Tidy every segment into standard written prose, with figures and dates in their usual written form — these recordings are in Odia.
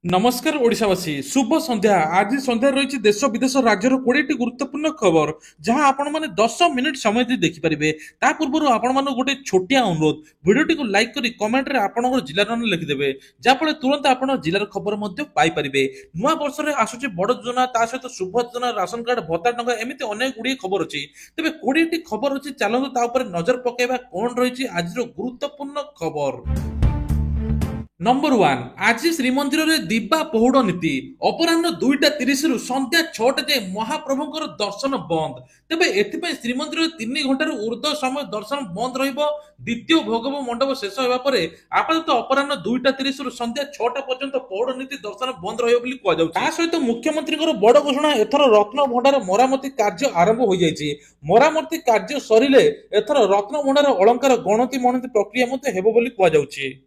नमस्कार ओडिशावासी शुभ संध्या। आज संध्या रही देश विदेश राज्यर 20 गुरुत्वपूर्ण खबर जहां आपण माने 10 मिनिट समय दे देखि परिबे। ता पूर्व आपण माने गोटे छोटिया अनुरोध वीडियो को लाइक करी कमेंट रे आपनकर जिल्लार नाम लिखि देबे जा फले तुरंत आपण जिल्लार खबर मध्ये पाई परिबे। नुवा वर्ष रे आसुची बड़ योजना ता सहित शुभ योजना राशन कार्ड भत्ता टंका एमिति अनेक गुडी खबर अछि। तबे 20 टी खबर अछि चलंतु ता ऊपर नजर पकेबा कोन रहिछि आजिर गुरुत्वपूर्ण खबर। नंबर 1 आज श्रीमंदिर में दिवा पहुड़ नीति अपराह 2:30 रु संध्या 6टा जाए महाप्रभुଙ୍କର दर्शन बंद। तेबे एथिपाई श्रीमंदिर 3 घंटार ऊर्ध्व समय दर्शन बंद रहिबो। द्वितीय भोगव मंडप शेष होगा पर आपातत अपराह 2:30 रु संध्या 6टा पर्यंत पहुड़ नीति दर्शन बंद रहिबो बोली कुआ जाउछि। ता सहित मुख्यमंत्री बड़ घोषणा एथर रत्न भंडार मरामती कार्य आरंभ हो जाइछि। मरामती कार्य सरिले एथर रत्न भंडार अलंकार गणति मणति प्रक्रिया मते हेबो बोली कुआ जाउछि।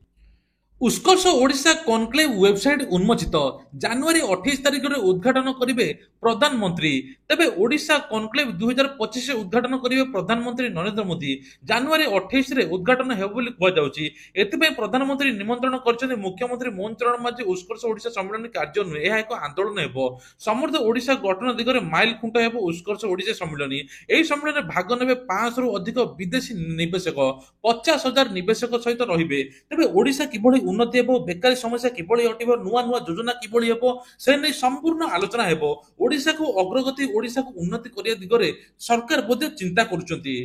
उत्कर्ष ओडिशा कनक्लेव वेबसाइट उन्मोचित जनवरी 28 तारिख में उद्घाटन करेंगे प्रधानमंत्री। तेबे ओडिशा कनक्लेव 2025 उद्घाटन करेंगे प्रधानमंत्री नरेंद्र मोदी। जनवरी 28 रे उद्घाटन हेबो बोली कुआ जाउछि। एथिपे प्रधानमंत्री निमंत्रण करछन्ते मुख्यमंत्री मोहन चरण माझी। उत्कर्ष ओडिशा सम्मेलन कार्य नुहे यह एक आंदोलन हेबो। समृद्ध ओडिशा गठन दिगरे माइल खुंट हेबो उत्कर्ष ओडिशा सम्मेलन। एही सम्मेलन में भाग नेबे 500 रु अधिक विदेशी निवेशक 50,000 निवेशक सहित रहिबे। तेबे ओडिशा किभଳି उन्नति हेबो, बेकारी समस्या किभଳି हटिबो, नुआ नुआ योजना किभଳି हेबो से नै संपूर्ण आलोचना हेबो। ओडिशा को अग्रगति ओडिशा को उन्नति करिया दिगरे सरकार बोधे चिंता करूछंती।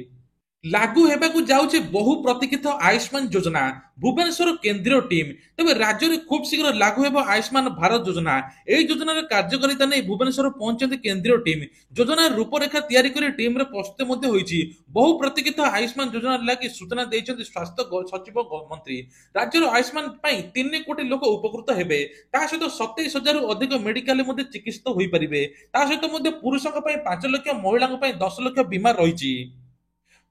लागू हेबाकू जाउछि बहु प्रतीक्षित आयुष्मान योजना भुवनेश्वर केंद्रीय टीम। तेबे राज्य में खूब शीघ्र लागू हेबो आयुष्मान भारत योजना। एही योजनार कार्यकारिता नै भुवनेश्वर पहुंचନ୍ତି केंद्रीय टीम। योजनार रूपरेखा तैयारी करी टीम रे प्रस्तुत मध्ये होईछि। बहु प्रतीक्षित आयुष्मान योजना लागि सूचना दैछन्ति स्वास्थ्य सचिव मंत्री। राज्यर आयुष्मान पई 3 कोटी लोक उपकृत हेबे। ता सहित 27,000 रु अधिक मेडिकल मध्ये चिकित्सित होई परिबे। ता सहित मध्ये पुरुषक पई 5 लाख, महिलाक पई 10 लाख बीमा रहिछि।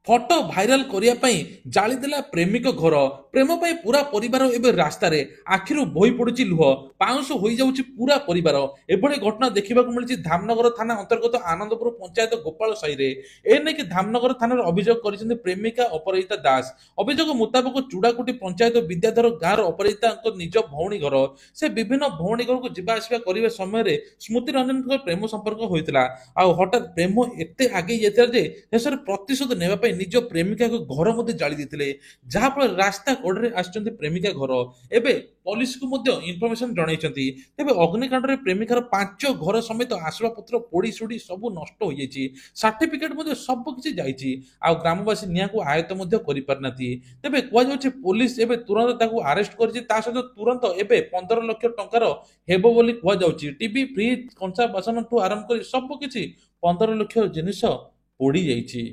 फटो भाइराल करिया पई जाली देला प्रेमिक घर। प्रेम पई पूरा परिवार एबे रास्ता रे आखिरु बोही पडुची लुह। पाउंस होई जाउची पूरा परिवार। एभଳି घटना देखिबाकू मिलिछि धामनगर थाना अंतर्गत आनंदपुर पंचायत गोपाल साई रे। ए नै कि धामनगर थाना अभियोग करिसेंति प्रेमिका अपराजिता दास। अभियोग मुताबिक चुडाकुटी पंचायत विद्याधर गाँर अपराजिता निज भौणी घर। से विभिन्न भौणी घर को जिबा आसिबा करिवे समय रे स्मृति रंजन प्रेम संपर्क होइतिला। आ हठात प्रेम एते आगे जाइतिला जे शेषरे प्रतिशोध नेबा पई निज प्रेमिका को घर मध्य जाली देथिले। जहा फल रास्ता कोडरे आछन्ती प्रेमिका घर। एबे पुलिस को मध्य इनफॉरमेशन जणाइछन्ती। तेबे अग्निकांड रे प्रेमिकार 5 घर समेत आसबाबपत्र पोड़ी सुड़ी सब नष्ट हो जाइछि। सर्टिफिकेट मध्य सब किछि जाइछि। आ ग्रामवासी निया को आयत मध्य करि पारनाती। तेबे कुआ जाउछि पुलिस एबे तुरंत ताकू अरेस्ट करछि। ता सहित तुरंत एबे 15 लाख टंकार हेबो बोली कुआ जाउछि। टीवी फ्रिज कंसा बासन ठू आरंभ करी सब किछि 15 लाख जिनिस पोड़ी जाइछि।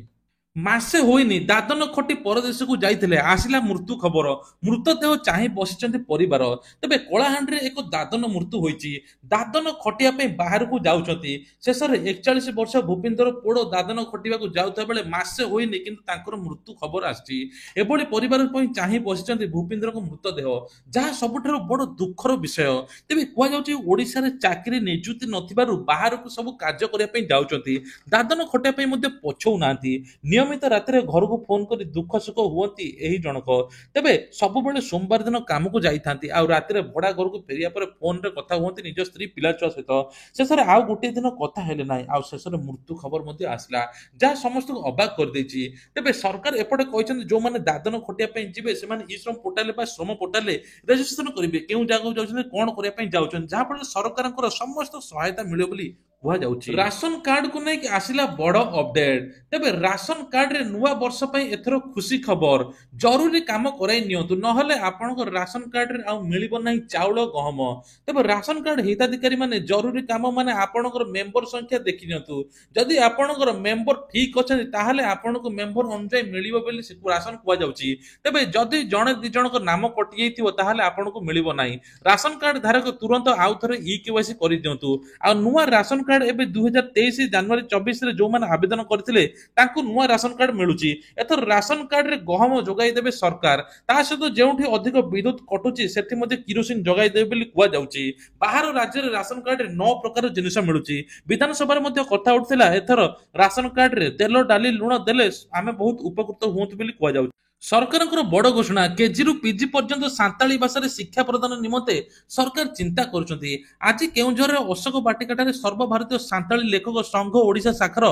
मासे होइनी दादन खटी परदेश को जाइथिले आसिला मृत्यु खबर। मृतदेह चाहि बसिचंती परिवार। तबे कोलाहांडी एक दादन मृत्यु होइछि। दादन खटिया पे बाहर को जाउचंती। शेषरे 41 वर्ष भूपिंदर पोड़ दादन खटिबा को जाउथा बेले मासे होइनी किंतु तांकर मृत्यु खबर आछि। एभଳି परिवार पई चाहि बसिचंती भूपिंदर को मृतदेह जहा सबठारु बड़ दुखर विषय। तेबे कुआ जाउछि ओडिसा रे चाकरी नियुक्ति नथिबारु बाहर को सब कार्य करिया पे जाउचंती। दादन खटिया पे मध्ये पछौ नांती। नियमित राति घर को फोन कर दुख सुख हुअती एही जनक। तेबे सब बेले सोमवार दिन काम को जाई थांती। आ राति भड़ा घर को फेरिया पर फोन रे कथा हुअती निज स्त्री पिला छुआ सहित। शेषरे आउ गोटे दिन कथा हेले नाही। आ शेषरे मृत्यु खबर मध्ये आसला जहा समस्त को अबाक कर देछि। तेबे सरकार एपटे कहिसंती जो माने दादन खटिया पे जिबे से माने ई श्रम पोर्टल बा श्रम पोर्टल रेजिस्ट्रेशन करिवे केउ जागा जाउछन कोन करिया पे जाउछन जहा फल सरकारଙ୍କର समस्त सहायता मिले बोली कुहा जाउछि। राशन कार्ड को नै कि आसिला बड़ अपडेट। तेबे राशन कार्ड रे नुआ वर्ष पई एथरो खुशी खबर। जरूरी काम कराई नियंतु नहले आपनको राशन कार्ड रे आ मिलिबो नाही चाउल गहम। तेबे राशन कार्ड हिताधिकारी माने जरूरी काम माने आपनको मेंबर संख्या देखि नियंतु। जदि आपनको मेंबर ठीक अछन ताहाले आपनको मेंबर अनुसार मिलिबो बोली से राशन कुआ जाउछि। तेबे जदि जणे दि जनक नाम कटि जाइथिबो ताहाले आपनको मिलिबो नाही। राशन कार्ड धारक तुरंत आउ थरे ई केवाईसी करि दियंतु। आ नुआ राशन कार्ड एबे 2023 जनवरी 24 रे जो माने आवेदन करथिले तांकु नुआ राशन कार्ड मिलुची। एथर राशन कार्ड रे गहम जोगाई देबे सरकार। ता सहित जेउठी अधिक विद्युत कटुची सेठी मध्ये किरोसिन जोगाई देबे बोली कुआ जाउची। बाहर राज्य रे राशन कार्ड रे 9 प्रकार जिनिस मिलुची। विधानसभा रे मध्ये कथा उठथिला एथर राशन कार्ड रे तेल डाली लुण देले आमे बहुत उपकृत होंत बोली कुआ जाउची। ସରକାରଙ୍କର ବଡ଼ ଘୋଷଣା କେଜିରୁ ପିଜି ପର୍ଯ୍ୟନ୍ତ ସାନ୍ତାଳୀ ଭାଷାରେ ଶିକ୍ଷା ପ୍ରଦାନ ନିମନ୍ତେ ସରକାର ଚିନ୍ତା କରୁଛନ୍ତି। ଆଜି କେଉଁଝରରେ ଅଶୋକ ବାଟିକାଠାରେ ସର୍ବଭାରତୀୟ ସାନ୍ତାଳୀ ଲେଖକ ସଂଘ ଓଡ଼ିଶା ଶାଖାର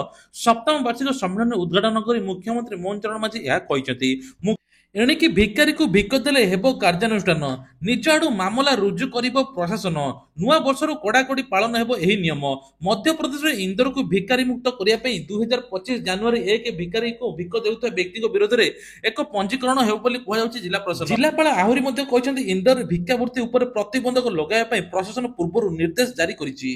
ସପ୍ତମ ବାର୍ଷିକ ସମ୍ମିଳନୀ ଉଦ୍ଘାଟନ କରି ମୁଖ୍ୟମନ୍ତ୍ରୀ ମୋହନ ଚରଣ ମାଝୀ ଏହା କହିଛନ୍ତି। ଏଣିକି ଭିକାରୀକୁ ଭିକ ଦେଲେ ହେବ କାର୍ଯ୍ୟାନୁଷ୍ଠାନ, ନିଜ ଆଡୁ ମାମଲା ରୁଜୁ କରିବ ପ୍ରଶାସନ। ନୂଆ ବର୍ଷରୁ କଡାକଡି ପାଳନ ହେବ ଏହି ନିୟମ। ମଧ୍ୟପ୍ରଦେଶରେ ଇନ୍ଦୋରକୁ ଭିକାରୀ ମୁକ୍ତ କରିବା ପାଇଁ 2025 ଜାନୁଆରୀ 1 ଭିକାରୀକୁ ଭିକ ଦେଉଥିବା ବ୍ୟକ୍ତିଙ୍କ ବିରୋଧରେ ଏକ ପଞ୍ଜୀକରଣ ହେବ ବୋଲି କୁହାଯାଉଛି ଜିଲ୍ଲା ପ୍ରଶାସନ। ଜିଲ୍ଲାପାଳ ଆହୁରି ମଧ୍ୟ କହିଛନ୍ତି ଇନ୍ଦୋରରେ ଭିକ୍ଷାବୃତ୍ତି ଉପରେ ପ୍ରତିବନ୍ଧକ ଲଗାଇବା ପାଇଁ ପ୍ରଶାସନ ପୂର୍ବରୁ ନିର୍ଦ୍ଦେଶ ଜାରି କରିଛି।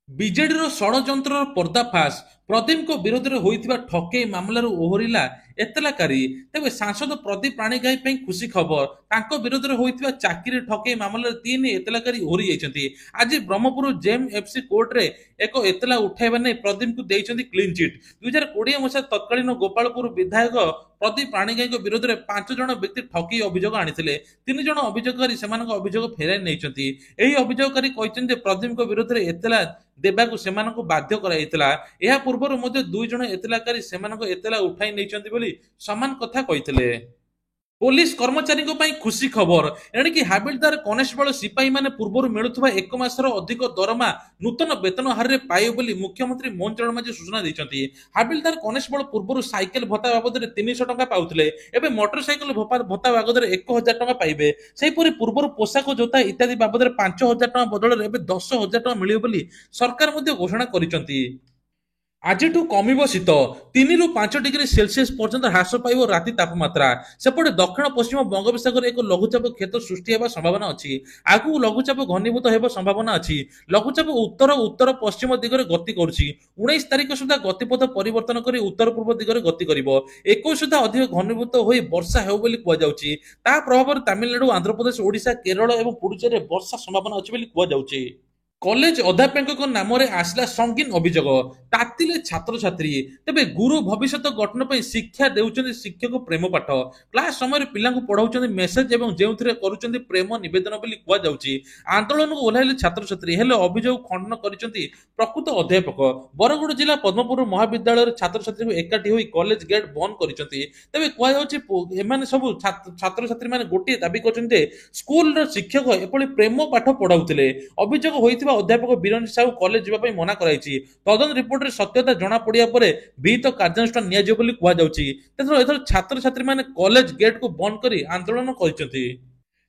ବିଜେଡିର ଷଡ଼ଯନ୍ତ୍ରର ପର୍ଦ୍ଦାଫାଶ, ପ୍ରଦୀପଙ୍କ ବିରୋଧରେ ହୋଇଥିବା ଠକେଇ ମାମଲାରୁ ଓହରିଲା ଏତଲାକାରୀ। ତେବେ ସାଂସଦ ପ୍ରଦୀପ ପାଣିଗ୍ରାହୀ ପାଇଁ ଖୁସି ଖବର, ତାଙ୍କ ବିରୋଧରେ ହୋଇଥିବା ଚାକିରି ଠକେଇ ମାମଲାରେ 3 ଏତଲାକାରୀ ଓହରି ଯାଇଛନ୍ତି। ଆଜି ବ୍ରହ୍ମପୁର ଜେଏମ୍ ଏଫ୍ସି କୋର୍ଟରେ ଏକ ଏତଲା ଉଠାଇବା ନେଇ ପ୍ରଦୀପଙ୍କୁ ଦେଇଛନ୍ତି କ୍ଲିନ୍ ଚିଟ୍। 2020 ମସିହା ତତ୍କାଳୀନ ଗୋପାଳପୁର ବିଧାୟକ ପ୍ରଦୀପ ପାଣିଗ୍ରାହୀଙ୍କ ବିରୋଧରେ 5 ଜଣ ବ୍ୟକ୍ତି ଠକେଇ ଅଭିଯୋଗ ଆଣିଥିଲେ। 3 ଜଣ ଅଭିଯୋଗକାରୀ ସେମାନଙ୍କ ଅଭିଯୋଗ ଫେରାଇ ନେଇଛନ୍ତି। ଏହି ଅଭିଯୋଗକାରୀ କହିଛନ୍ତି ଯେ ପ୍ରଦୀପଙ୍କ ବିରୋଧରେ ଏତଲା ଦେବାକୁ ସେମାନଙ୍କୁ ବାଧ୍ୟ କରାଯାଇଥିଲା। ଏହା ପୂର୍ବରୁ ମଧ୍ୟ 2 ଜଣ ଏତଲାକାରୀ ସେମାନଙ୍କ ଏତଲା ଉଠାଇ ନେଇଛନ୍ତି ବୋଲି ସମାନ କଥା କହିଥିଲେ। ପୋଲିସ କର୍ମଚାରୀଙ୍କ ପାଇଁ ଖୁସି ଖବର, ଏଣିକି ହାବିଲଦାର କନେଷ୍ଟବଳ ସିପାହୀ ମାନେ ପୂର୍ବରୁ ମିଳୁଥିବା 1 ମାସର ଅଧିକ ଦରମା ନୂତନ ବେତନ ହାରରେ ପାଇବେ ବୋଲି ମୁଖ୍ୟମନ୍ତ୍ରୀ ମୋହନ ଚରଣ ମାଝୀ ସୂଚନା ଦେଇଛନ୍ତି। ହାବିଲଦାର କନେଷ୍ଟବଳ ପୂର୍ବରୁ ସାଇକେଲ ଭତ୍ତା ବାବଦରେ 300 ଟଙ୍କା ପାଉଥିଲେ, ଏବେ ମୋଟର ସାଇକେଲ ଭତ୍ତା ବାବଦରେ 1000 ଟଙ୍କା ପାଇବେ। ସେହିପରି ପୂର୍ବରୁ ପୋଷାକ ଜୋତା ଇତ୍ୟାଦି ବାବଦରେ 5000 ଟଙ୍କା ବଦଳରେ ଏବେ 10,000 ଟଙ୍କା ମିଳିବ ବୋଲି ସରକାର ମଧ୍ୟ ଘୋଷଣା କରିଛନ୍ତି। ଆଜିଠୁ କମିବ ଶୀତ, 3 ରୁ 5 ଡିଗ୍ରୀ ସେଲସିୟସ ପର୍ଯ୍ୟନ୍ତ ହ୍ରାସ ପାଇବ ରାତି ତାପମାତ୍ରା। ସେପଟେ ଦକ୍ଷିଣ ପଶ୍ଚିମ ବଙ୍ଗୋପସାଗରରେ ଏକ ଲଘୁଚାପ କ୍ଷେତ୍ର ସୃଷ୍ଟି ହେବା ସମ୍ଭାବନା ଅଛି। ଆଗକୁ ଲଘୁଚାପ ଘନୀଭୂତ ହେବା ସମ୍ଭାବନା ଅଛି। ଲଘୁଚାପ ଉତ୍ତର ଉତ୍ତର ପଶ୍ଚିମ ଦିଗରେ ଗତି କରୁଛି। 19 ତାରିଖ ସୁଦ୍ଧା ଗତିପଥ ପରିବର୍ତ୍ତନ କରି ଉତ୍ତର ପୂର୍ବ ଦିଗରେ ଗତି କରିବ। 21 ସୁଦ୍ଧା ଅଧିକ ଘନୀଭୂତ ହୋଇ ବର୍ଷା ହେବ ବୋଲି କୁହାଯାଉଛି। ତା ପ୍ରଭାବରେ ତାମିଲନାଡୁ, ଆନ୍ଧ୍ରପ୍ରଦେଶ, ଓଡ଼ିଶା, କେରଳ ଏବଂ ପୁଡୁଚେରୀରେ ବର୍ଷା ସମ୍ଭାବନା ଅଛି ବୋଲି କୁହାଯାଉଛି। କଲେଜ ଅଧ୍ୟାପକଙ୍କ ନାମରେ ଆସିଲା ସଙ୍ଗୀନ ଅଭିଯୋଗ, ତାତିଲେ ଛାତ୍ରଛାତ୍ରୀ। ତେବେ ଗୁରୁ ଭବିଷ୍ୟତ ଗଠନ ପାଇଁ ଶିକ୍ଷା ଦେଉଛନ୍ତି ଶିକ୍ଷକ ପ୍ରେମ ପାଠ। କ୍ଲାସ ସମୟରେ ପିଲାଙ୍କୁ ପଢାଉଛନ୍ତି ମେସେଜ ଏବଂ ଯେଉଁଥିରେ କରୁଛନ୍ତି ପ୍ରେମ ନିବେଦନ ବୋଲି କୁହାଯାଉଛି। ଆନ୍ଦୋଳନକୁ ଓହ୍ଲାଇଲେ ଛାତ୍ରଛାତ୍ରୀ, ହେଲେ ଅଭିଯୋଗ ଖଣ୍ଡନ କରିଛନ୍ତି ପ୍ରକୃତ ଅଧ୍ୟାପକ। ବରଗଡ଼ ଜିଲ୍ଲା ପଦ୍ମପୁର ମହାବିଦ୍ୟାଳୟରେ ଛାତ୍ରଛାତ୍ରୀଙ୍କୁ ଏକାଠି ହୋଇ କଲେଜ ଗେଟ୍ ବନ୍ଦ କରିଛନ୍ତି। ତେବେ କୁହାଯାଉଛି ଏମାନେ ସବୁ ଛାତ୍ରଛାତ୍ରୀ ମାନେ ଗୋଟିଏ ଦାବି କରିଛନ୍ତି ଯେ ସ୍କୁଲର ଶିକ୍ଷକ ଏପରି ପ୍ରେମ ପାଠ ପଢାଉଥିଲେ। ଅଭିଯୋଗ ହୋଇଥିବା ଅଧ୍ୟାପକ ବୀରେନ୍ଦ୍ର ସାହୁ କଲେଜ ଯିବା ପାଇଁ ମନା କରାଯାଇଛି। ତଦନ୍ତ ରିପୋର୍ଟରେ ସତ୍ୟତା ଜଣା ପଡିବା ପରେ ବିହିତ କାର୍ଯ୍ୟାନୁଷ୍ଠାନ ନିଆଯିବ ବୋଲି କୁହାଯାଉଛି। ଏଥର ଛାତ୍ରଛାତ୍ରୀ ମାନେ କଲେଜ ଗେଟକୁ ବନ୍ଦ କରି ଆନ୍ଦୋଳନ କରିଛନ୍ତି।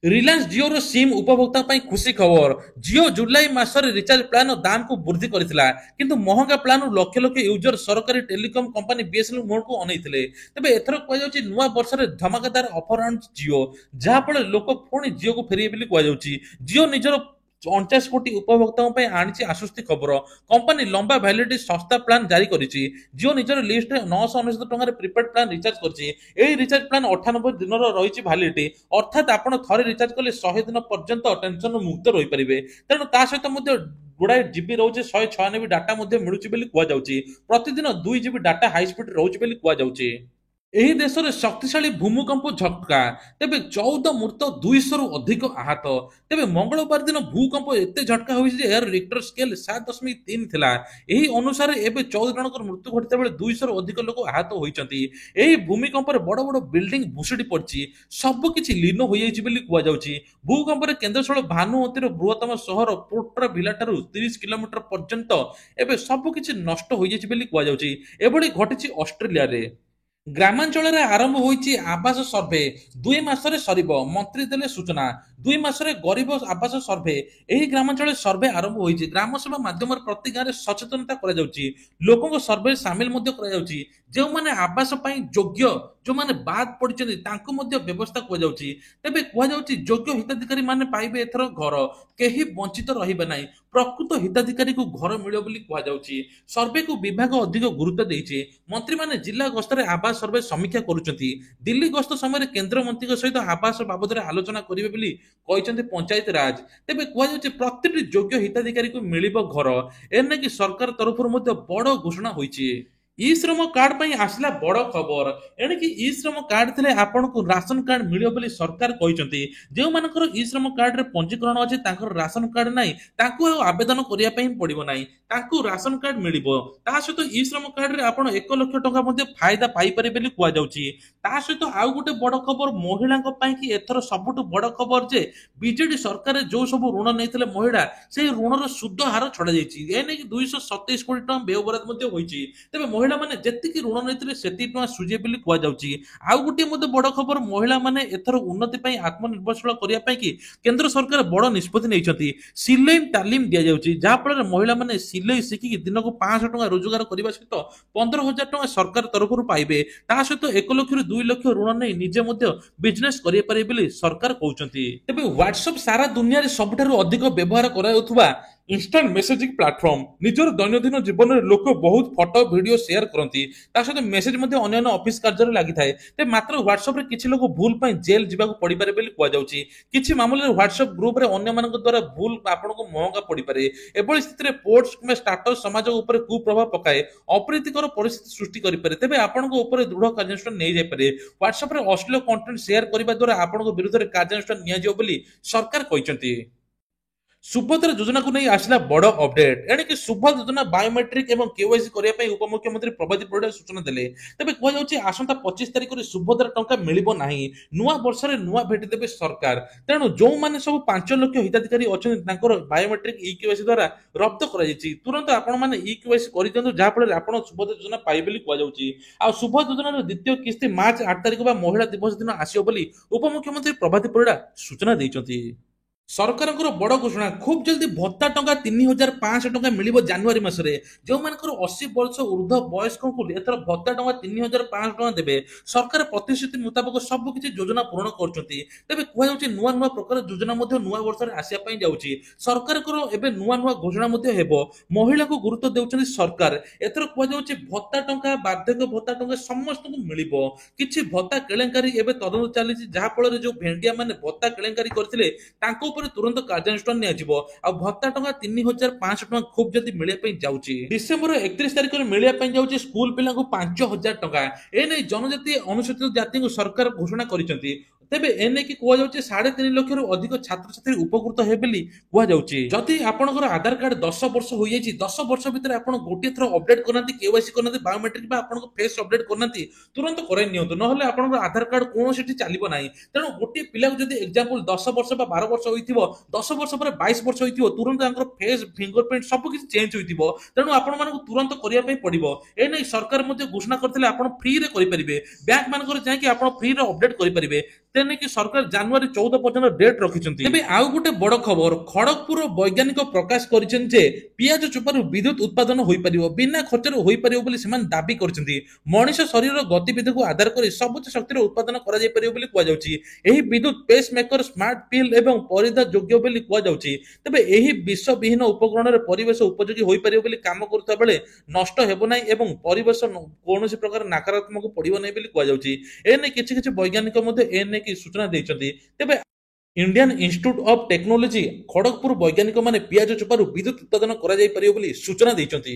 ରିଲାଏନ୍ସ ଜିଓର ସିମ୍ ଉପଭୋକ୍ତା ପାଇଁ ଖୁସି ଖବର, ଜିଓ ଜୁଲାଇ ମାସରେ ରିଚାର୍ଜ ପ୍ଲାନର ଦାମକୁ ବୃଦ୍ଧି କରିଥିଲା, କିନ୍ତୁ ମହଙ୍ଗା ପ୍ଲାନରୁ ଲକ୍ଷ ଲକ୍ଷ ୟୁଜର ସରକାରୀ ଟେଲିକମ କମ୍ପାନୀ ବିଏସଏନଏଲ ମୁହଁକୁ ଅନେଇଥିଲେ। ତେବେ ଏଥର କୁହାଯାଉଛି ନୂଆ ବର୍ଷରେ ଧମାକାଦାର ଅଫର ଆଣୁଛି ଜିଓ, ଯାହାଫଳରେ ଲୋକ ପୁଣି ଜିଓକୁ ଫେରିବେ ବୋଲି କୁହାଯାଉଛି। ଜିଓ ନିଜର 49 କୋଟି ଉପଭୋକ୍ତାଙ୍କ ପାଇଁ ଆଣିଛି ଆଶ୍ୱସ୍ତି ଖବର। କମ୍ପାନୀ ଲମ୍ବା ଭ୍ୟାଲିଡିଟି ଶସ୍ତା ପ୍ଲାନ ଜାରି କରିଛି। ଜିଓ ନିଜର ଲିଷ୍ଟରେ 999 ଟଙ୍କାରେ ପ୍ରିପେଡ୍ ପ୍ଲାନ ରିଚାର୍ଜ କରିଛି। ଏହି ରିଚାର୍ଜ ପ୍ଲାନ 98 ଦିନର ରହିଛି ଭ୍ୟାଲିଡିଟି, ଅର୍ଥାତ୍ ଆପଣ ଥରେ ରିଚାର୍ଜ କଲେ 100 ଦିନ ପର୍ଯ୍ୟନ୍ତ ଟେନସନରୁ ମୁକ୍ତ ରହିପାରିବେ। ତେଣୁ ତା ସହିତ ମଧ୍ୟ ଗୁଡାଏ ଜିବି ରହୁଛି, 196 ଡାଟା ମଧ୍ୟ ମିଳୁଛି ବୋଲି କୁହାଯାଉଛି। ପ୍ରତିଦିନ 2 ଜିବି ଡାଟା ହାଇସ୍ପିଡ ରହୁଛି ବୋଲି କୁହାଯାଉଛି। ଏହି ଦେଶରେ ଶକ୍ତିଶାଳୀ ଭୂମିକମ୍ପ ଝଟକା, ତେବେ 14 ମୃତ, 200ରୁ ଅଧିକ ଆହତ। ତେବେ ମଙ୍ଗଳବାର ଦିନ ଭୂକମ୍ପ ଏତେ ଝଟକା ହୋଇଛି ଯେ ଏହାର ରିକ୍ଟର ସ୍କେଲ 7.3 ଥିଲା। ଏହି ଅନୁସାରେ ଏବେ 14 ଜଣଙ୍କର ମୃତ୍ୟୁ ଘଟିଥିବା ବେଳେ 200ରୁ ଅଧିକ ଲୋକ ଆହତ ହୋଇଛନ୍ତି। ଏହି ଭୂମିକମ୍ପରେ ବଡ ବଡ ବିଲ୍ଡିଂ ଭୁଶୁଡି ପଡିଛି, ସବୁକିଛି ଲୀନ ହୋଇଯାଇଛି ବୋଲି କୁହାଯାଉଛି। ଭୂକମ୍ପରେ କେନ୍ଦ୍ରଶଳ ଭାନୁଅତିର ବୃହତ୍ତମ ସହର ପୋର୍ଟର ଭିଲାଠାରୁ 30 କିଲୋମିଟର ପର୍ଯ୍ୟନ୍ତ ଏବେ ସବୁକିଛି ନଷ୍ଟ ହୋଇଯାଇଛି ବୋଲି କୁହାଯାଉଛି। ଏଭଳି ଘଟିଛି ଅଷ୍ଟ୍ରେଲିଆରେ। ଗ୍ରାମାଞ୍ଚଳରେ ଆରମ୍ଭ ହୋଇଛି ଆବାସ ସର୍ଭେ, 2 ମାସରେ ସରିବ, ମନ୍ତ୍ରୀ ଦେଲେ ସୂଚନା। 2 ମାସରେ ଗରିବ ଆବାସ ସର୍ଭେ, ଏହି ଗ୍ରାମାଞ୍ଚଳରେ ସର୍ଭେ ଆରମ୍ଭ ହୋଇଛି। ଗ୍ରାମସଭା ମାଧ୍ୟମରେ ପ୍ରତି ଗାଁରେ ସଚେତନତା କରାଯାଉଛି। ଲୋକଙ୍କ ସର୍ଭେ ସାମିଲ ମଧ୍ୟ କରାଯାଉଛି। ଯେଉଁମାନେ ଆବାସ ପାଇଁ ଯୋଗ୍ୟ, ଯେଉଁମାନେ ବାଦ ପଡିଛନ୍ତି ତାଙ୍କୁ ମଧ୍ୟ ବ୍ୟବସ୍ଥା କୁହାଯାଉଛି। ତେବେ କୁହାଯାଉଛି ଯୋଗ୍ୟ ହିତାଧିକାରୀ ମାନେ ପାଇବେ ଏଥର ଘର, କେହି ବଞ୍ଚିତ ରହିବେ ନାହିଁ। ପ୍ରକୃତ ହିତାଧିକାରୀଙ୍କୁ ଘର ମିଳିବ ବୋଲି କୁହାଯାଉଛି। ସର୍ଭେକୁ ବିଭାଗ ଅଧିକ ଗୁରୁତ୍ୱ ଦେଇଛି। ମନ୍ତ୍ରୀମାନେ ଜିଲ୍ଲା ଗସ୍ତରେ ଆବାସ ସର୍ଭେ ସମୀକ୍ଷା କରୁଛନ୍ତି। ଦିଲ୍ଲୀ ଗସ୍ତ ସମୟରେ କେନ୍ଦ୍ରମନ୍ତ୍ରୀଙ୍କ ସହିତ ଆବାସ ବାବଦରେ ଆଲୋଚନା କରିବେ ବୋଲି କହିଛନ୍ତି ପଞ୍ଚାୟତ ରାଜ। ତେବେ କୁହାଯାଉଛି ପ୍ରତିଟି ଯୋଗ୍ୟ ହିତାଧିକାରୀଙ୍କୁ ମିଳିବ ଘର, ଏନେକି ସରକାର ତରଫରୁ ମଧ୍ୟ ବଡ ଘୋଷଣା ହୋଇଛି। ଇ ଶ୍ରମ କାର୍ଡ ପାଇଁ ଆସିଲା ବଡ ଖବର। ଏଣିକି ଇ ଶ୍ରମ କାର୍ଡ ଥିଲେ ଆପଣଙ୍କୁ ରାସନ କାର୍ଡ ମିଳିବ ବୋଲି ସରକାର କହିଛନ୍ତି। ଯେଉଁମାନଙ୍କର ଇ ଶ୍ରମ କାର୍ଡରେ ପଞ୍ଜୀକରଣ ଅଛି ତାଙ୍କର ରାସନ କାର୍ଡ ନାହିଁ, ତାଙ୍କୁ ଆଉ ଆବେଦନ କରିବା ପାଇଁ ପଡିବ ନାହିଁ, ତାଙ୍କୁ ରାସନ କାର୍ଡ ମିଳିବ। ତା ସହିତ ଇ ଶ୍ରମ କାର୍ଡରେ ଆପଣ 1 ଲକ୍ଷ ଟଙ୍କା ମଧ୍ୟ ଫାଇଦା ପାଇପାରିବେ ବୋଲି କୁହାଯାଉଛି। ତା ସହିତ ଆଉ ଗୋଟେ ବଡ ଖବର ମହିଳାଙ୍କ ପାଇଁ କି ଏଥର ସବୁଠୁ ବଡ ଖବର ଯେ ବିଜେଡି ସରକାର ଯୋଉ ସବୁ ଋଣ ନେଇଥିଲେ ମହିଳା, ସେଇ ଋଣର ସୁଧ ହାର ଛଡା ଯାଇଛି। ଏ ନେଇକି 227 କୋଟି ଟଙ୍କା ବ୍ୟୟବରାଦ ମଧ୍ୟ ହୋଇଛି। ତେବେ ମହିଳାମାନେ ଯେତିକି ଋଣ ନେଇଥିଲେ ସେତିକି ଟଙ୍କା ସୁଝିବେ ବୋଲି କୁହାଯାଉଛି। ଆଉ ଗୋଟିଏ ମଧ୍ୟ ବଡ ଖବର, ମହିଳାମାନେ ଏଥର ଉନ୍ନତି ପାଇଁ ଆତ୍ମନିର୍ଭରଶୀଳ କରିବା ପାଇଁ କି କେନ୍ଦ୍ର ସରକାର ବଡ ନିଷ୍ପତ୍ତି ନେଇଛନ୍ତି। ସିଲେଇ ତାଲିମ ଦିଆଯାଉଛି, ଯାହାଫଳରେ ମହିଳାମାନେ ସିଲେଇ ଶିଖିକି ଦିନକୁ 500 ଟଙ୍କା ରୋଜଗାର କରିବା ସହିତ 15,000 ଟଙ୍କା ସରକାର ତରଫରୁ ପାଇବେ। ତା ସହିତ 1 ଲକ୍ଷରୁ 2 ଲକ୍ଷ ଋଣ ନେଇ ନିଜେ ମଧ୍ୟ ବିଜନେସ କରିପାରିବେ ବୋଲି ସରକାର କହୁଛନ୍ତି। ତେବେ ହ୍ୱାଟ୍ସଆପ ସାରା ଦୁନିଆରେ ସବୁଠାରୁ ଅଧିକ ବ୍ୟବହାର କରାଯାଉଥିବା ଇନଷ୍ଟାଣ୍ଟ ମେସେଜିଂ ପ୍ଲାଟଫର୍ମ। ନିଜର ଦୈନନ୍ଦିନ ଜୀବନରେ ଲୋକ ବହୁତ ଫଟୋ ଭିଡିଓ ସେୟାର କରନ୍ତି, ତା ସହିତ ମେସେଜ ମଧ୍ୟ ଅନ୍ୟାନ୍ୟ ଅଫିସ କାର୍ଯ୍ୟରେ ଲାଗିଥାଏ। ତେବେ ମାତ୍ର ହ୍ୱାଟ୍ସଆପରେ କିଛି ଲୋକ ଭୁଲ ପାଇଁ ଜେଲ ଯିବାକୁ ପଡିପାରେ ବୋଲି କୁହାଯାଉଛି। କିଛି ମାମଲାରେ ହ୍ୱାଟ୍ସଆପ ଗ୍ରୁପରେ ଅନ୍ୟମାନଙ୍କ ଦ୍ୱାରା ଭୁଲ ଆପଣଙ୍କୁ ମହଙ୍ଗା ପଡିପାରେ। ଏଭଳି ସ୍ଥିତିରେ ପୋଷ୍ଟ କିମ୍ବା ଷ୍ଟାଟସ ସମାଜ ଉପରେ କୁପ୍ରଭାବ ପକାଏ, ଅପ୍ରୀତିକର ପରିସ୍ଥିତି ସୃଷ୍ଟି କରିପାରେ। ତେବେ ଆପଣଙ୍କ ଉପରେ ଦୃଢ କାର୍ଯ୍ୟାନୁଷ୍ଠାନ ନିଆଯାଇପାରେ। ହ୍ୱାଟ୍ସଆପରେ ଅଶ୍ଳୀଳ କଣ୍ଟେଣ୍ଟ ସେୟାର କରିବା ଦ୍ୱାରା ଆପଣଙ୍କ ବିରୁଦ୍ଧରେ କାର୍ଯ୍ୟାନୁଷ୍ଠାନ ନିଆଯିବ ବୋଲି ସରକାର କହିଛନ୍ତି। ସୁଭଦ୍ରା ଯୋଜନାକୁ ନେଇ ଆସିଲା ବଡ ଅପଡେଟ। ଏଣିକି ସୁଭଦ୍ରା ଯୋଜନା ବାୟୋମେଟ୍ରିକ ଏବଂ କେୱାଇସି କରିବା ପାଇଁ ଉପମୁଖ୍ୟମନ୍ତ୍ରୀ ପ୍ରଭାତୀ ପରିଡା ସୂଚନା ଦେଲେ। ତେବେ କୁହାଯାଉଛି ଆସନ୍ତା 25 ତାରିଖରେ ସୁଭଦ୍ରା ଟଙ୍କା ମିଳିବ ନାହିଁ। ନୂଆ ବର୍ଷରେ ନୂଆ ଭେଟି ଦେବେ ସରକାର। ତେଣୁ ଯେଉଁମାନେ ସବୁ 5 ଲକ୍ଷ ହିତାଧିକାରୀ ଅଛନ୍ତି ତାଙ୍କର ବାୟୋମେଟ୍ରିକ ଇ କେୱାଇସି ଦ୍ୱାରା ରବ୍ଦ କରାଯାଇଛି। ତୁରନ୍ତ ଆପଣମାନେ ଇ କେୱାଇସି କରିଦିଅନ୍ତୁ, ଯାହାଫଳରେ ଆପଣ ସୁଭଦ୍ରା ଯୋଜନା ପାଇବେ ବୋଲି କୁହାଯାଉଛି। ଆଉ ସୁଭଦ୍ରା ଯୋଜନାର ଦ୍ୱିତୀୟ କିସ୍ତି ମାର୍ଚ୍ଚ 8 ତାରିଖ ବା ମହିଳା ଦିବସ ଦିନ ଆସିବ ବୋଲି ଉପମୁଖ୍ୟମନ୍ତ୍ରୀ ପ୍ରଭାତୀ ପରିଡା ସୂଚନା ଦେଇଛନ୍ତି। ସରକାରଙ୍କର ବଡ ଘୋଷଣା, ଖୁବ୍ ଜଲ୍ଦି ଭତ୍ତା ଟଙ୍କା 3,500 ଟଙ୍କା ମିଳିବ ଜାନୁଆରୀ ମାସରେ। ଯେଉଁମାନଙ୍କର 80 ବର୍ଷ ଉର୍ଦ୍ଧ୍ୱ ବୟସ୍କଙ୍କୁ ଏଥର ଭତ୍ତା ଟଙ୍କା 3,500 ଟଙ୍କା ଦେବେ। ସରକାର ପ୍ରତିଶ୍ରୁତି ମୁତାବକ ସବୁ କିଛି ଯୋଜନା ପୂରଣ କରୁଛନ୍ତି। ତେବେ କୁହାଯାଉଛି ନୂଆ ନୂଆ ପ୍ରକାର ଯୋଜନା ମଧ୍ୟ ନୂଆ ବର୍ଷରେ ଆସିବା ପାଇଁ ଯାଉଛି। ସରକାରଙ୍କର ଏବେ ନୂଆ ନୂଆ ଘୋଷଣା ମଧ୍ୟ ହେବ। ମହିଳାଙ୍କୁ ଗୁରୁତ୍ୱ ଦେଉଛନ୍ତି ସରକାର। ଏଥର କୁହାଯାଉଛି ଭତ୍ତା ଟଙ୍କା, ବାର୍ଦ୍ଧକ୍ୟ ଭତ୍ତା ଟଙ୍କା ସମସ୍ତଙ୍କୁ ମିଳିବ। କିଛି ଭତ୍ତା କେଳେଙ୍କାରୀ ଏବେ ତଦନ୍ତ ଚାଲିଛି, ଯାହାଫଳରେ ଯୋଉ ଭେଣ୍ଡିଆ ମାନେ ଭତ୍ତା କେଳେଙ୍କାରୀ କରିଥିଲେ ତାଙ୍କ ଉପରେ ତୁରନ୍ତ କାର୍ଯ୍ୟାନୁଷ୍ଠାନ ନିଆଯିବ। ଆଉ ଭତ୍ତା ଟଙ୍କା 3,500 ଟଙ୍କା ଖୁବ୍ ଜଲ୍ଦି ମିଳିବା ପାଇଁ ଯାଉଛି। ଡିସେମ୍ବର 31 ତାରିଖରେ ମିଳିବା ପାଇଁ ଯାଉଛି ସ୍କୁଲ ପିଲାଙ୍କୁ 5,000 ଟଙ୍କା। ଏନେଇ ଜନଜାତି ଅନୁସୂଚିତ ଜାତିଙ୍କୁ ସରକାର ଘୋଷଣା କରିଛନ୍ତି। ତେବେ ଏନେଇକି କୁହାଯାଉଛି 3.5 ଲକ୍ଷରୁ ଅଧିକ ଛାତ୍ରଛାତ୍ରୀ ଉପକୃତ ହେବେ ବୋଲି କୁହାଯାଉଛି। ଯଦି ଆପଣଙ୍କର ଆଧାର କାର୍ଡ 10 ବର୍ଷ ହୋଇଯାଇଛି, 10 ବର୍ଷ ଭିତରେ ଆପଣ ଗୋଟିଏ ଥର ଅପଡେଟ କରିନାହାନ୍ତି, କେୱାଇସି କରିନାହାନ୍ତି, ବାୟୋମେଟ୍ରିକ ବା ଆପଣଙ୍କ ଫେସ୍ ଅପଡେଟ କରିନାହାନ୍ତି, ତୁରନ୍ତ କରାଇ ନିଅନ୍ତୁ। ନହେଲେ ଆପଣଙ୍କର ଆଧାର କାର୍ଡ କୌଣସିଠି ଚାଲିବ ନାହିଁ। ତେଣୁ ଗୋଟିଏ ପିଲାକୁ ଯଦି ଏକ୍ସାମ୍ପଲ 10 ବର୍ଷ ବା 12 ବର୍ଷ ହୋଇଥିବ, 10 ବର୍ଷ ପରେ 22 ବର୍ଷ ହୋଇଥିବ, ତୁରନ୍ତ ତାଙ୍କର ଫେସ୍, ଫିଙ୍ଗର ପ୍ରିଣ୍ଟ ସବୁ କିଛି ଚେଞ୍ଜ ହୋଇଥିବ। ତେଣୁ ଆପଣମାନଙ୍କୁ ତୁରନ୍ତ କରିବା ପାଇଁ ପଡିବ। ଏ ନେଇ ସରକାର ମଧ୍ୟ ଘୋଷଣା କରିଥିଲେ ଆପଣ ଫ୍ରିରେ କରିପାରିବେ। ବ୍ୟାଙ୍କ ମାନଙ୍କରେ ଯାଇକି ଆପଣ ଫ୍ରିରେ ଅପଡେଟ କରିପାରିବେ। ତେଣୁକି ସରକାର ଜାନୁଆରୀ 14 ପର୍ଯ୍ୟନ୍ତ ଡେଟ୍ ରଖିଛନ୍ତି। ତେବେ ଆଉ ଗୋଟେ ବଡ ଖବର, ଖଡଗପୁର ବୈଜ୍ଞାନିକ ପ୍ରକାଶ କରିଛନ୍ତି ଯେ ପିଆଜ ଚୋପାରୁ ବିଦ୍ୟୁତ ଉତ୍ପାଦନ ହୋଇପାରିବ, ବିନା ଖର୍ଚ୍ଚରେ ହୋଇପାରିବ ବୋଲି ସେମାନେ ଦାବି କରିଛନ୍ତି। ମଣିଷ ଶରୀରର ଗତିବିଧିକୁ ଆଧାର କରି ସବୁଜ ଶକ୍ତିର ଉତ୍ପାଦନ କରାଯାଇପାରିବ ବୋଲି କୁହାଯାଉଛି। ଏହି ବିଦ୍ୟୁତ ପେସ୍ ମେକର, ସ୍ମାର୍ଟ ପିଲ୍ ଏବଂ ପରିଧା ଯୋଗ୍ୟ ବୋଲି କୁହାଯାଉଛି। ତେବେ ଏହି ବିଷବିହୀନ ଉପକରଣରେ ପରିବେଶ ଉପଯୋଗୀ ହୋଇପାରିବ ବୋଲି କାମ କରୁଥିବା ବେଳେ ନଷ୍ଟ ହେବ ନାହିଁ ଏବଂ ପରିବେଶ କୌଣସି ପ୍ରକାର ନକାରାତ୍ମକ ପଡିବ ନାହିଁ ବୋଲି କୁହାଯାଉଛି। ଏନେଇ କିଛି କିଛି ବୈଜ୍ଞାନିକ ମଧ୍ୟ ଏନେଇକି ସୂଚନା ଦେଇଛନ୍ତି। ତେବେ Indian institute of technology Kharagpur ବୈଜ୍ଞାନିକ ମାନେ ପିଆଜ ଚୋପାରୁ ବିଦ୍ୟୁତ ଉତ୍ପାଦନ କରାଯାଇପାରିବ ବୋଲି ସୂଚନା ଦେଇଛନ୍ତି।